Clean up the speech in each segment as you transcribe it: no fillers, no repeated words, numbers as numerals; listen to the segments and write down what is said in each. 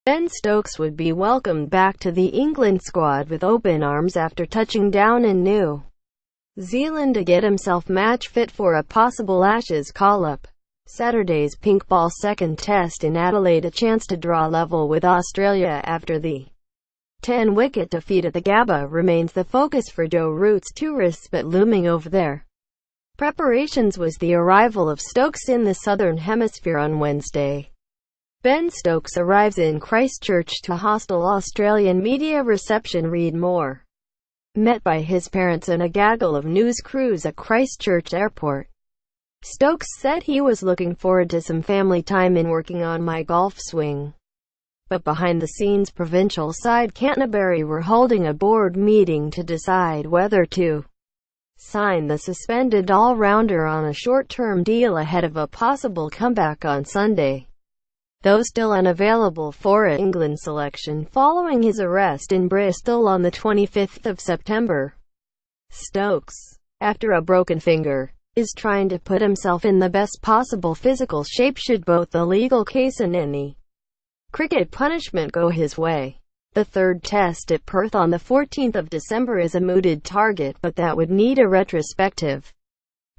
Ben Stokes would be welcomed back to the England squad with open arms after touching down in New Zealand to get himself match fit for a possible Ashes call-up. Saturday's pink ball second test in Adelaide, a chance to draw level with Australia after the 10-wicket defeat at the Gabba, remains the focus for Joe Root's tourists, but looming over their preparations was the arrival of Stokes in the Southern Hemisphere on Wednesday. Ben Stokes arrives in Christchurch to a hostile Australian media reception. Read more. Met by his parents and a gaggle of news crews at Christchurch Airport. Stokes said he was looking forward to some family time in working on my golf swing. But behind the scenes, provincial side Canterbury were holding a board meeting to decide whether to sign the suspended all-rounder on a short-term deal ahead of a possible comeback on Sunday. Though still unavailable for an England selection following his arrest in Bristol on the 25th of September. Stokes, after a broken finger, is trying to put himself in the best possible physical shape should both the legal case and any cricket punishment go his way. The third test at Perth on the 14th of December is a mooted target, but that would need a retrospective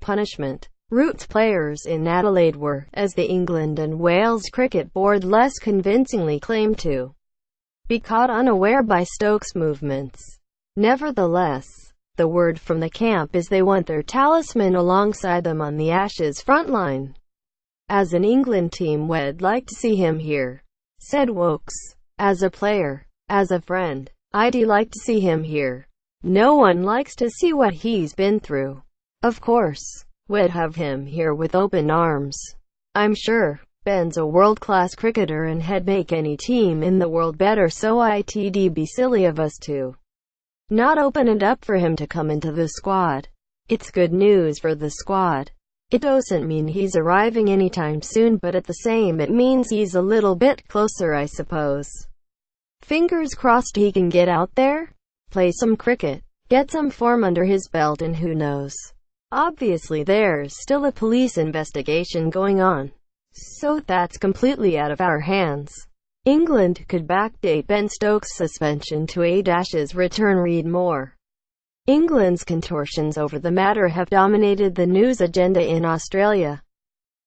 punishment. Root's players in Adelaide were, as the England and Wales Cricket Board less convincingly claimed, to be caught unaware by Stokes' movements. Nevertheless, the word from the camp is they want their talisman alongside them on the Ashes frontline. As an England team, we'd like to see him here, said Wokes. As a player, as a friend, I'd like to see him here. No one likes to see what he's been through. Of course, we'd have him here with open arms. I'm sure. Ben's a world-class cricketer and he'd make any team in the world better, so it'd be silly of us to not open it up for him to come into the squad. It's good news for the squad. It doesn't mean he's arriving anytime soon, but at the same it means he's a little bit closer, I suppose. Fingers crossed he can get out there, play some cricket, get some form under his belt, and who knows. Obviously there's still a police investigation going on, so that's completely out of our hands. England could backdate Ben Stokes' suspension to aid Ashes' return. Read more. England's contortions over the matter have dominated the news agenda in Australia.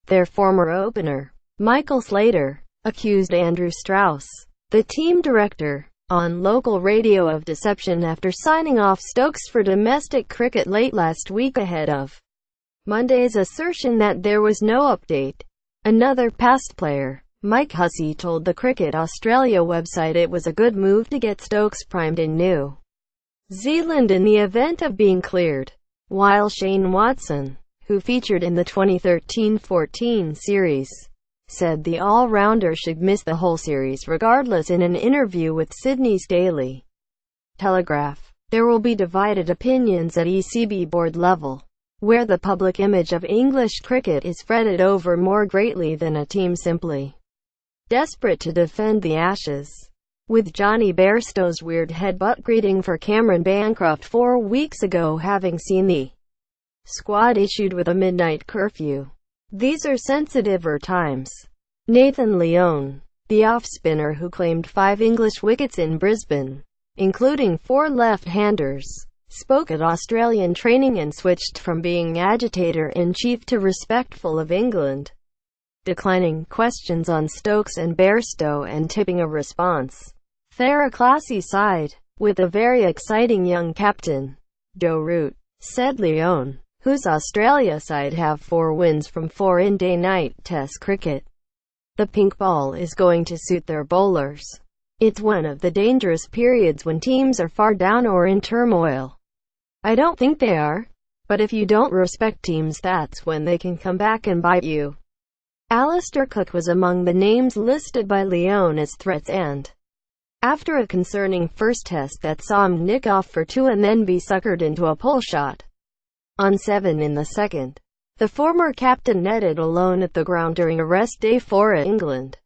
Their former opener, Michael Slater, accused Andrew Strauss, the team director, on local radio of deception after signing off Stokes for domestic cricket late last week ahead of Monday's assertion that there was no update. Another past player, Mike Hussey, told the Cricket Australia website it was a good move to get Stokes primed in New Zealand in the event of being cleared, while Shane Watson, who featured in the 2013-14 series, said the all-rounder should miss the whole series regardless. In an interview with Sydney's Daily Telegraph, there will be divided opinions at ECB board level, where the public image of English cricket is fretted over more greatly than a team simply desperate to defend the Ashes. With Johnny Bairstow's weird headbutt greeting for Cameron Bancroft 4 weeks ago having seen the squad issued with a midnight curfew. These are sensitiver times. Nathan Lyon, the off-spinner who claimed 5 English wickets in Brisbane, including 4 left-handers, spoke at Australian training and switched from being agitator-in-chief to respectful of England, declining questions on Stokes and Bairstow and tipping a response. They're a classy side, with a very exciting young captain, Joe Root, said Lyon, whose Australia side have 4 wins from 4 in day-night Test cricket. The pink ball is going to suit their bowlers. It's one of the dangerous periods when teams are far down or in turmoil. I don't think they are, but if you don't respect teams, that's when they can come back and bite you. Alistair Cook was among the names listed by Lyon as threats, and after a concerning first test that saw him nick off for 2 and then be suckered into a pull shot on 7 in the second, the former captain netted alone at the ground during a rest day for England.